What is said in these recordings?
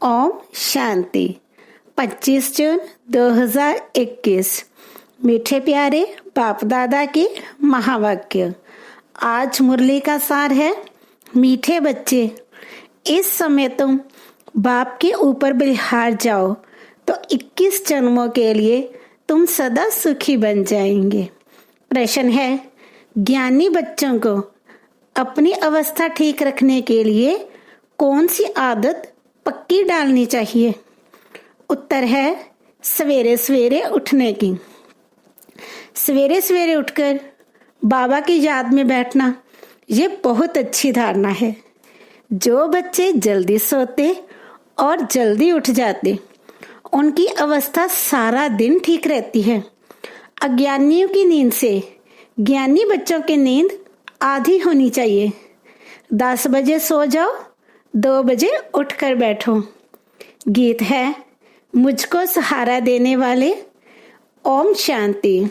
ओम शांति। 25 जून 2021। मीठे प्यारे बाप दादा के महावाक्य। आज मुरली का सार है, मीठे बच्चे, इस समय तुम बाप के ऊपर बिहार जाओ तो 21 जन्मों के लिए तुम सदा सुखी बन जाएंगे। प्रश्न है, ज्ञानी बच्चों को अपनी अवस्था ठीक रखने के लिए कौन सी आदत पक्की डालनी चाहिए? उत्तर है, सवेरे सवेरे उठने की। सवेरे सवेरे उठकर बाबा की याद में बैठना, ये बहुत अच्छी धारणा है। जो बच्चे जल्दी सोते और जल्दी उठ जाते, उनकी अवस्था सारा दिन ठीक रहती है। अज्ञानियों की नींद से ज्ञानी बच्चों की नींद आधी होनी चाहिए। 10 बजे सो जाओ, 2 बजे उठकर बैठो। गीत है, मुझको सहारा देने वाले। ओम शांति।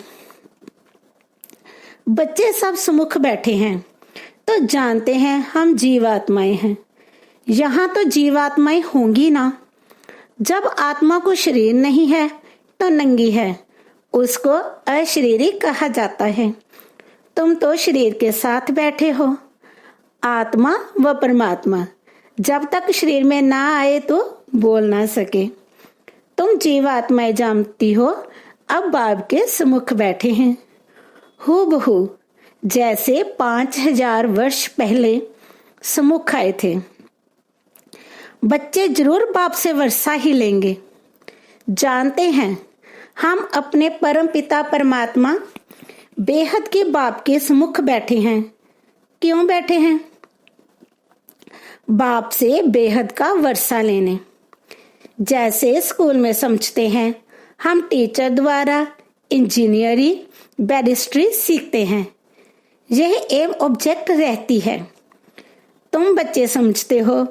बच्चे सब सुमुख बैठे हैं तो जानते हैं हम जीवात्माएं हैं। यहाँ तो जीवात्माएं होंगी ना। जब आत्मा को शरीर नहीं है तो नंगी है, उसको अशरीरी कहा जाता है। तुम तो शरीर के साथ बैठे हो। आत्मा व परमात्मा जब तक शरीर में ना आए तो बोल ना सके। तुम जीवात्माएं जानती हो, अब बाप के सम्मुख बैठे हैं, हूबहू जैसे 5000 वर्ष पहले सम्मुख आए थे। बच्चे जरूर बाप से वर्षा ही लेंगे। जानते हैं हम अपने परम पिता परमात्मा बेहद के बाप के सम्मुख बैठे हैं। क्यों बैठे हैं? बाप से बेहद का वर्षा लेने। जैसे स्कूल में समझते हैं हम टीचर द्वारा इंजीनियरिंग बैरिस्ट्री सीखते हैं, यह एम ऑब्जेक्ट रहती है। तुम बच्चे समझते हो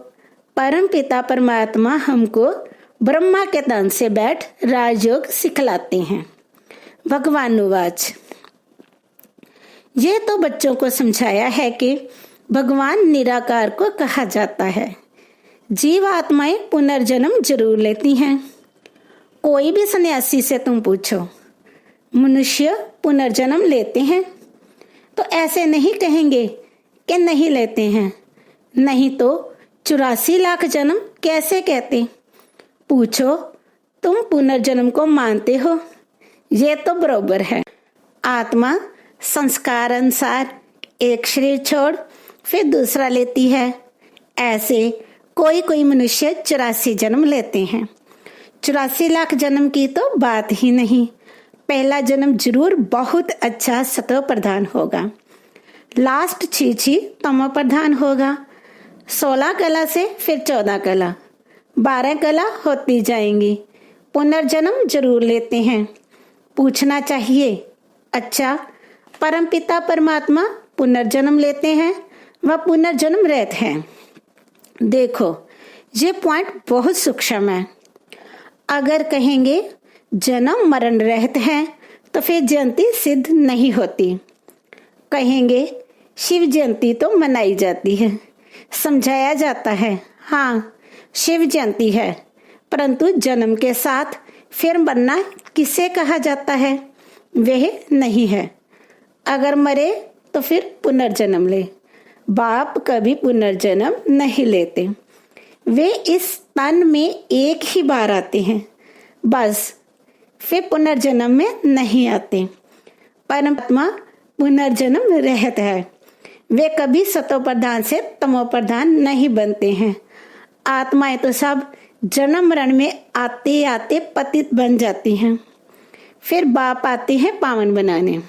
परम पिता परमात्मा हमको ब्रह्मा के तन से बैठ राजयोग सिखलाते हैं। भगवानुवाच। ये तो बच्चों को समझाया है कि भगवान निराकार को कहा जाता है। जीव आत्माएं पुनर्जन्म जरूर लेती हैं। कोई भी सन्यासी से तुम पूछो, मनुष्य पुनर्जन्म लेते हैं? तो ऐसे नहीं कहेंगे कि नहीं लेते हैं। नहीं तो 84 लाख जन्म कैसे कहते? पूछो, तुम पुनर्जन्म को मानते हो? ये तो बरोबर है। आत्मा संस्कार अनुसार एक शरीर छोड़ फिर दूसरा लेती है। ऐसे कोई कोई मनुष्य 84 जन्म लेते हैं। 84 लाख जन्म की तो बात ही नहीं। पहला जन्म जरूर बहुत अच्छा सतो प्रधान होगा। लास्ट छी तमो प्रधान होगा। 16 कला से फिर 14 कला, 12 कला होती जाएंगी। पुनर्जन्म जरूर लेते हैं। पूछना चाहिए, अच्छा परम पिता परमात्मा पुनर्जन्म लेते हैं व पुनर्जन्म रहते हैं? देखो, ये पॉइंट बहुत सूक्ष्म है। अगर कहेंगे जन्म मरण रहते हैं तो फिर जयंती सिद्ध नहीं होती। कहेंगे शिव जयंती तो मनाई जाती है, समझाया जाता है, हाँ शिव जयंती है, परंतु जन्म के साथ फिर मरना किसे कहा जाता है? वह नहीं है। अगर मरे तो फिर पुनर्जन्म ले। बाप कभी पुनर्जन्म नहीं लेते। वे इस तन में एक ही बार आते हैं, बस फिर पुनर्जन्म में नहीं आते। परमात्मा पुनर्जन्म रहता है। वे कभी सतो प्रधान से तमो प्रधान नहीं बनते हैं। आत्माएं तो सब जन्म मरण में आते आते पतित बन जाती हैं। फिर बाप आते हैं पावन बनाने।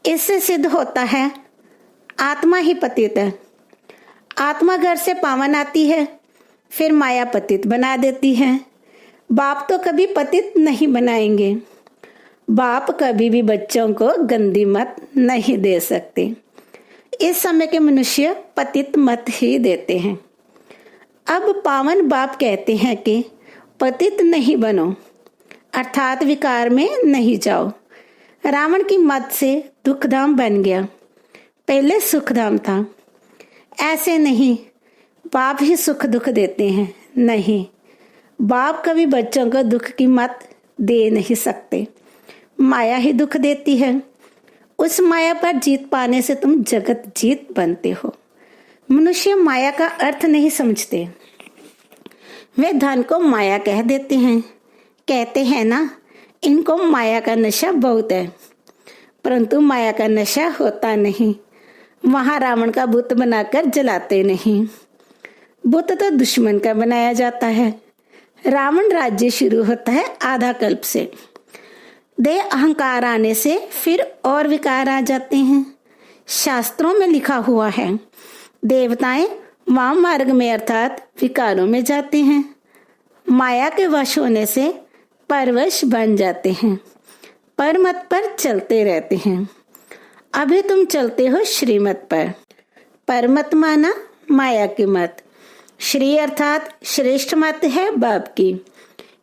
इससे सिद्ध होता है आत्मा ही पतित है। आत्मा घर से पावन आती है, फिर माया पतित बना देती है। बाप तो कभी पतित नहीं बनाएंगे। बाप कभी भी बच्चों को गंदी मत नहीं दे सकते। इस समय के मनुष्य पतित मत ही देते हैं। अब पावन बाप कहते हैं कि पतित नहीं बनो, अर्थात विकार में नहीं जाओ। रावण की मत से दुखधाम बन गया, पहले सुखधाम था। ऐसे नहीं, बाप ही सुख दुख देते हैं? नहीं, बाप कभी बच्चों को दुख की मत दे नहीं सकते। माया ही दुख देती है। उस माया पर जीत पाने से तुम जगत जीत बनते हो। मनुष्य माया का अर्थ नहीं समझते। वे धन को माया कह देते हैं। कहते हैं ना, इनको माया का नशा बहुत है। परंतु माया का नशा होता नहीं। वहां रावण का बुत बनाकर जलाते नहीं। बुत तो दुश्मन का बनाया जाता है। रावण राज्य शुरू होता है आधा कल्प से। देह अहंकार आने से फिर और विकार आ जाते हैं। शास्त्रों में लिखा हुआ है, देवताएं वाम मार्ग में अर्थात विकारों में जाते हैं। माया के वश होने से परवश बन जाते हैं। परमत पर चलते रहते हैं। अभी तुम चलते हो श्रीमत पर। परमत माना माया की मत। श्री अर्थात श्रेष्ठ मत है बाप की,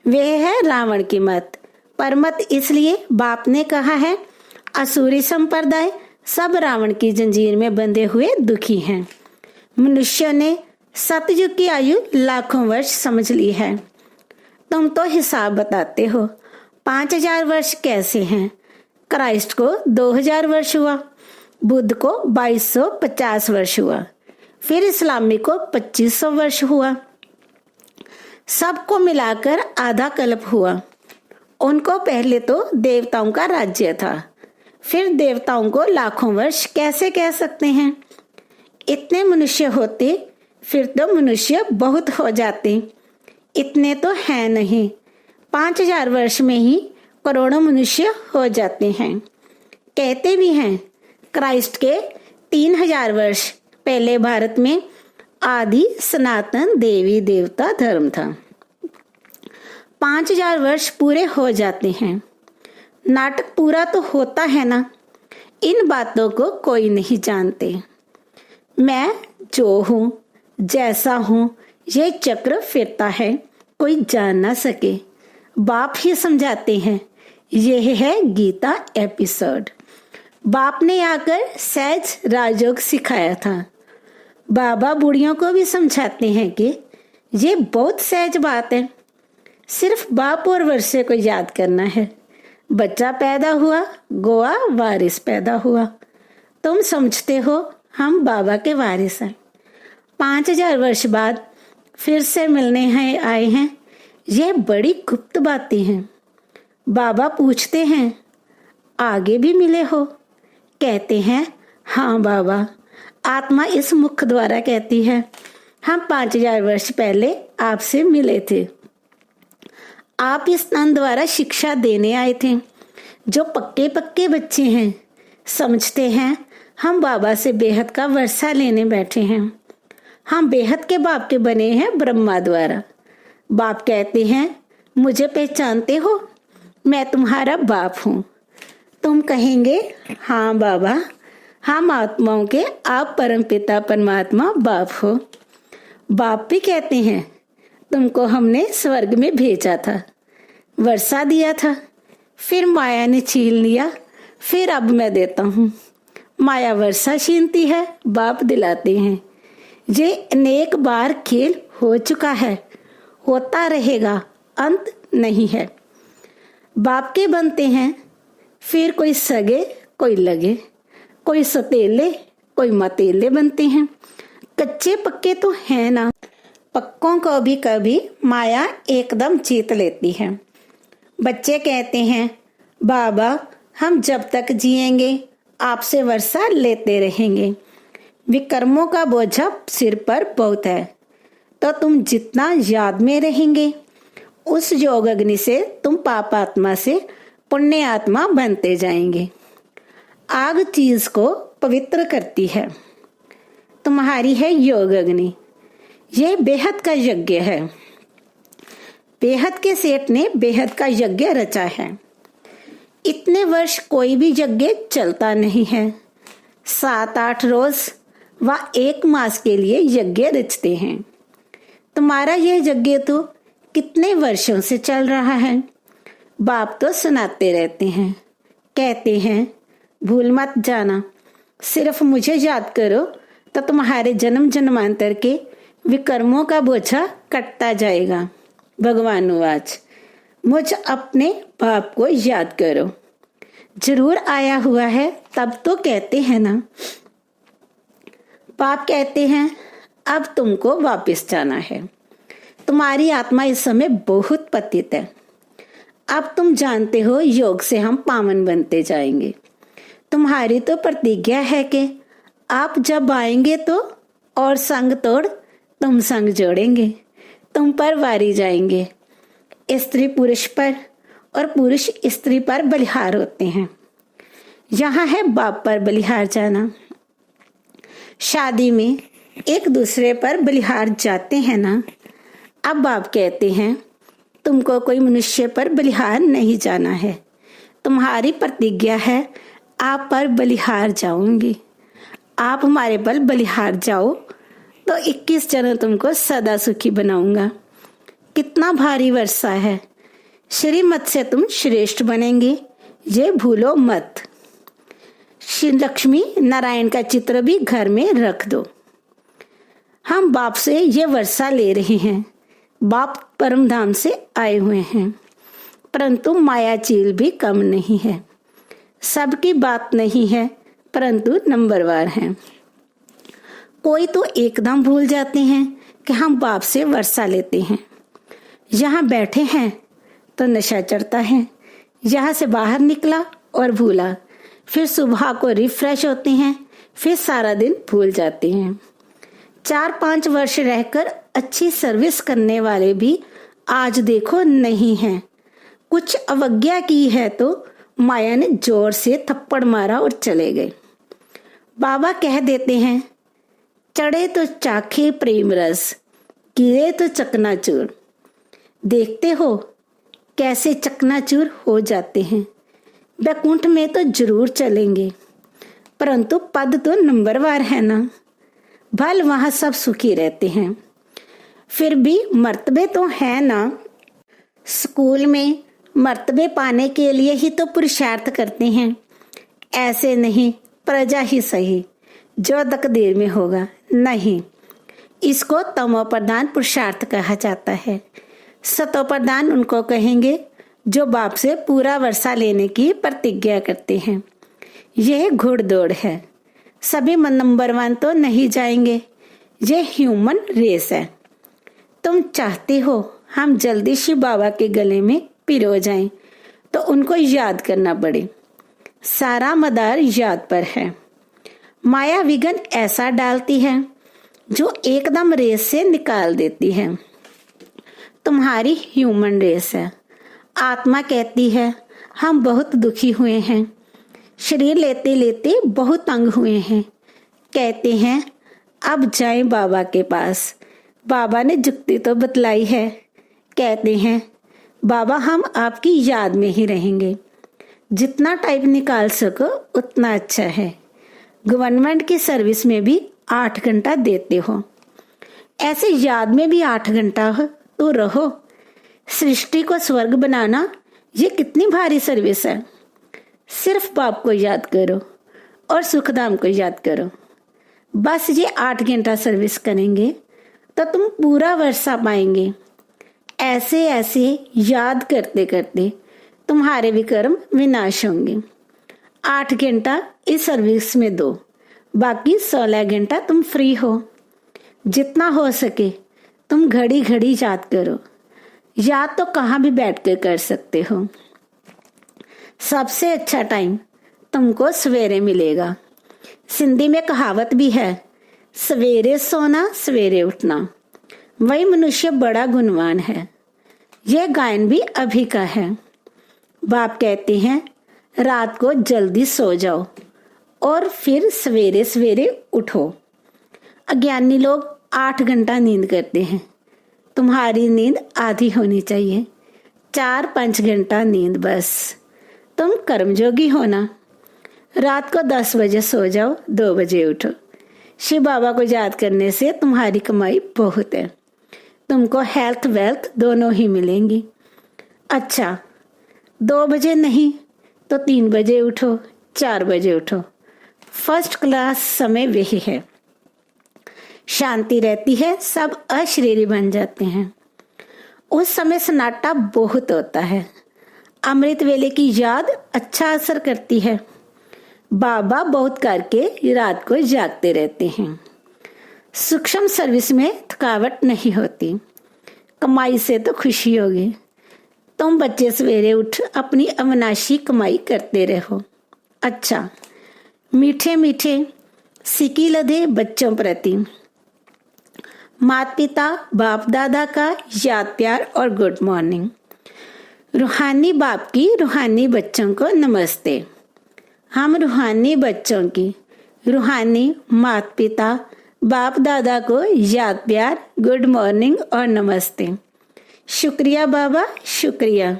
वह है रावण की मत। परमत इसलिए बाप ने कहा है, असुरी संप्रदाय सब रावण की जंजीर में बंधे हुए दुखी हैं। मनुष्य ने सतयुग की आयु लाखों वर्ष समझ ली है। तुम तो हिसाब बताते हो, 5000 वर्ष कैसे हैं? क्राइस्ट को 2000 वर्ष हुआ, बुद्ध को 2250 वर्ष हुआ, फिर इस्लामी को 2500 वर्ष हुआ। सबको मिलाकर आधा कल्प हुआ। उनको पहले तो देवताओं का राज्य था, फिर देवताओं को लाखों वर्ष कैसे कह सकते हैं? इतने मनुष्य होते फिर तो मनुष्य बहुत हो जाते। इतने तो है नहीं, 5000 वर्ष में ही करोड़ों मनुष्य हो जाते हैं। कहते भी हैं क्राइस्ट के 3000 वर्ष पहले भारत में आदि सनातन देवी देवता धर्म था। 5000 वर्ष पूरे हो जाते हैं। नाटक पूरा तो होता है ना। इन बातों को कोई नहीं जानते। मैं जो हूँ, जैसा हूँ, ये चक्र फिरता है, कोई जान ना सके। बाप ही समझाते हैं। यह है गीता एपिसोड। बाप ने आकर सहज राजयोग सिखाया था। बाबा बूढ़ियों को भी समझाते हैं कि ये बहुत सहज बात है। सिर्फ बाप और वर्षे को याद करना है। बच्चा पैदा हुआ, गोवा वारिस पैदा हुआ। तुम समझते हो हम बाबा के वारिस हैं। 5000 वर्ष बाद फिर से मिलने हैं आए हैं। यह बड़ी गुप्त बातें हैं। बाबा पूछते हैं, आगे भी मिले हो? कहते हैं, हाँ बाबा। आत्मा इस मुख द्वारा कहती है, हम 5000 वर्ष पहले आपसे मिले थे। आप इस तन द्वारा शिक्षा देने आए थे। जो पक्के पक्के बच्चे हैं समझते हैं हम बाबा से बेहद का वर्षा लेने बैठे हैं। हम बेहद के बाप के बने हैं ब्रह्मा द्वारा। बाप कहते हैं, मुझे पहचानते हो? मैं तुम्हारा बाप हूँ। तुम कहेंगे, हाँ बाबा, हम आत्माओं के आप परमपिता परमात्मा बाप हो। बाप भी कहते हैं, तुमको हमने स्वर्ग में भेजा था, वर्षा दिया था, फिर माया ने छीन लिया, फिर अब मैं देता हूँ। माया वर्षा छीनती है, बाप दिलाते हैं। ये अनेक बार खेल हो चुका है, होता रहेगा, अंत नहीं है। बाप के बनते हैं, फिर कोई सगे कोई लगे, कोई सतेले कोई मतेले बनते हैं। कच्चे पक्के तो है ना। पक्कों को भी कभी माया एकदम जीत लेती है। बच्चे कहते हैं, बाबा हम जब तक जिएंगे आपसे वर्षा लेते रहेंगे। विकर्मों का बोझा सिर पर बहुत है, तो तुम जितना याद में रहेंगे उस योग अग्नि से तुम पाप आत्मा से पुण्य आत्मा बनते जाएंगे। आग चीज को पवित्र करती है। तुम्हारी है योग अग्नि। ये बेहद का यज्ञ है। बेहद के सेठ ने बेहद का यज्ञ रचा है। इतने वर्ष कोई भी यज्ञ चलता नहीं है। 7-8 रोज व 1 मास के लिए यज्ञ रचते हैं। तुम्हारा यह यज्ञ तो कितने वर्षों से चल रहा है। बाप तो सुनाते रहते हैं, कहते हैं भूल मत जाना, सिर्फ मुझे याद करो तो तुम्हारे जन्म जन्मांतर के विकर्मों का बोझा कटता जाएगा। भगवानुवाच मुझ अपने बाप को याद करो। जरूर आया हुआ है तब तो कहते हैं ना। बाप कहते हैं अब तुमको वापस जाना है। तुम्हारी आत्मा इस समय बहुत पतित है। अब तुम जानते हो योग से हम पावन बनते जाएंगे। तुम्हारी तो प्रतिज्ञा है कि आप जब आएंगे तो और संग तोड़ तुम संग जोड़ेंगे। तुम पर वारी जाएंगे। स्त्री पुरुष पर और पुरुष स्त्री पर बलिहार होते हैं। यहाँ है बाप पर बलिहार जाना। शादी में एक दूसरे पर बलिहार जाते हैं ना। अब बाप कहते हैं तुमको कोई मनुष्य पर बलिहार नहीं जाना है। तुम्हारी प्रतिज्ञा है आप पर बलिहार जाऊंगी। आप हमारे पर बलिहार जाओ तो 21 जन्म तुमको सदा सुखी बनाऊंगा। कितना भारी वर्षा है। श्रीमत से तुम श्रेष्ठ बनेंगे, ये भूलो मत। श्री लक्ष्मी नारायण का चित्र भी घर में रख दो। हम बाप से ये वर्षा ले रहे हैं। बाप परम धाम से आए हुए हैं, परंतु माया चील भी कम नहीं है। सबकी बात नहीं है, परंतु नंबरवार है। कोई तो एकदम भूल जाते हैं कि हम बाप से वर्षा लेते हैं। यहाँ बैठे हैं तो नशा चढ़ता है। यहाँ से बाहर निकला और भूला, फिर सुबह को रिफ्रेश होते हैं, फिर सारा दिन भूल जाते हैं। 4-5 वर्ष रहकर अच्छी सर्विस करने वाले भी आज देखो नहीं है। कुछ अवज्ञा की है तो माया ने जोर से थप्पड़ मारा और चले गए। बाबा कह देते हैं चढ़े तो चाखे प्रेम रस, गिरे तो चकनाचूर। देखते हो कैसे चकनाचूर हो जाते हैं। वैकुंठ में तो जरूर चलेंगे, परंतु पद तो नंबरवार है ना। भल वहां सब सुखी रहते हैं, फिर भी मर्तबे तो है ना। स्कूल में मर्तबे पाने के लिए ही तो पुरुषार्थ करते हैं। ऐसे नहीं प्रजा ही सही, जो तकदीर में होगा नहीं। इसको तमो प्रधान पुरुषार्थ कहा जाता है। सतो प्रधान उनको कहेंगे जो बाप से पूरा वर्षा लेने की प्रतिज्ञा करते हैं। यह घुड़दौड़ है। सभी नंबर 1 तो नहीं जाएंगे। ये ह्यूमन रेस है। तुम चाहते हो हम जल्दी शिव बाबा के गले में पिरो जाएं, तो उनको याद करना पड़े। सारा मदार याद पर है। माया विघन ऐसा डालती है जो एकदम रेस से निकाल देती है। तुम्हारी ह्यूमन रेस है। आत्मा कहती है हम बहुत दुखी हुए हैं, शरीर लेते लेते बहुत तंग हुए हैं। कहते हैं अब जाएं बाबा के पास। बाबा ने जुक्ति तो बतलाई है। कहते हैं बाबा हम आपकी याद में ही रहेंगे। जितना टाइम निकाल सको उतना अच्छा है। गवर्नमेंट की सर्विस में भी 8 घंटा देते हो, ऐसे याद में भी 8 घंटा हो तो रहो। सृष्टि को स्वर्ग बनाना ये कितनी भारी सर्विस है। सिर्फ बाप को याद करो और सुखधाम को याद करो। बस ये 8 घंटा सर्विस करेंगे तो तुम पूरा वर्षा पाएंगे। ऐसे ऐसे याद करते करते तुम्हारे विकर्म विनाश होंगे। 8 घंटा इस सर्विस में दो, बाकी 16 घंटा तुम फ्री हो। जितना हो सके तुम घड़ी घड़ी याद करो। याद तो कहाँ भी बैठ कर सकते हो। सबसे अच्छा टाइम तुमको सवेरे मिलेगा। सिंधी में कहावत भी है, सवेरे सोना सवेरे उठना, वही मनुष्य बड़ा गुणवान है। यह गायन भी अभी का है। बाप कहते हैं रात को जल्दी सो जाओ और फिर सवेरे सवेरे उठो। अज्ञानी लोग 8 घंटा नींद करते हैं। तुम्हारी नींद आधी होनी चाहिए, 4-5 घंटा नींद बस। तुम कर्मयोगी हो ना। रात को 10 बजे सो जाओ, 2 बजे उठो। शिव बाबा को याद करने से तुम्हारी कमाई बहुत है। तुमको हेल्थ वेल्थ दोनों ही मिलेंगी। अच्छा 2 बजे नहीं तो 3 बजे उठो, 4 बजे उठो। फर्स्ट क्लास समय वही है। शांति रहती है, सब अशरीरी बन जाते हैं। उस समय सन्नाटा बहुत होता है। अमृत वेले की याद अच्छा असर करती है। बाबा बहुत करके रात को जागते रहते हैं। सूक्ष्म सर्विस में थकावट नहीं होती। कमाई से तो खुशी होगी। तुम बच्चे सवेरे उठ अपनी अविनाशी कमाई करते रहो। अच्छा, मीठे मीठे सिक्की लदे बच्चों प्रति माता पिता बाप दादा का याद प्यार और गुड मॉर्निंग। रूहानी बाप की रूहानी बच्चों को नमस्ते। हम रूहानी बच्चों की रूहानी माता पिता बाप दादा को याद प्यार, गुड मॉर्निंग और नमस्ते। शुक्रिया बाबा, शुक्रिया।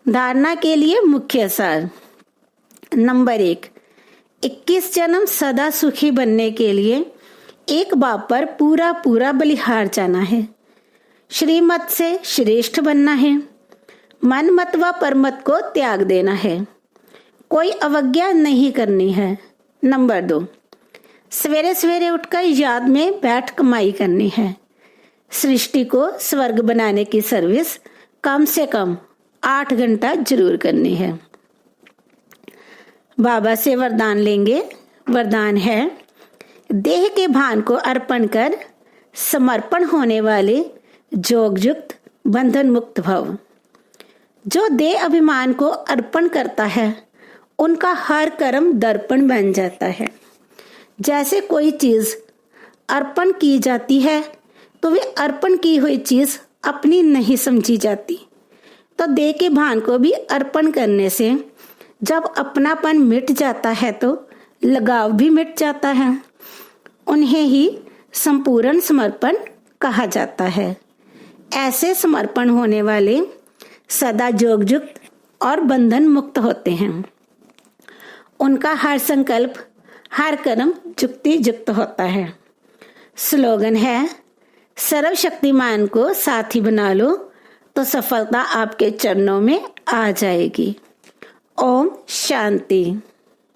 धारणा के लिए मुख्य सार। नंबर 1, 21 जन्म सदा सुखी बनने के लिए एक बाप पर पूरा पूरा बलिहार जाना है। श्रीमत से श्रेष्ठ बनना है। मन मत व परमत को त्याग देना है। कोई अवज्ञा नहीं करनी है। नंबर 2, सवेरे सवेरे उठकर याद में बैठ कमाई करनी है। सृष्टि को स्वर्ग बनाने की सर्विस कम से कम 8 घंटा जरूर करनी है। बाबा से वरदान लेंगे। वरदान है, देह के भान को अर्पण कर समर्पण होने वाले जोगयुक्त बंधन मुक्त भव। जो देह अभिमान को अर्पण करता है उनका हर कर्म दर्पण बन जाता है। जैसे कोई चीज अर्पण की जाती है तो वे अर्पण की हुई चीज अपनी नहीं समझी जाती। तो देह के भान को भी अर्पण करने से जब अपनापन मिट जाता है तो लगाव भी मिट जाता है। उन्हें ही संपूर्ण समर्पण कहा जाता है। ऐसे समर्पण होने वाले सदा जोगयुक्त और बंधन मुक्त होते हैं। उनका हर संकल्प हर कर्म जुक्ति युक्त होता है। स्लोगन है, सर्वशक्तिमान को साथी बना लो तो सफलता आपके चरणों में आ जाएगी। ओम शांति।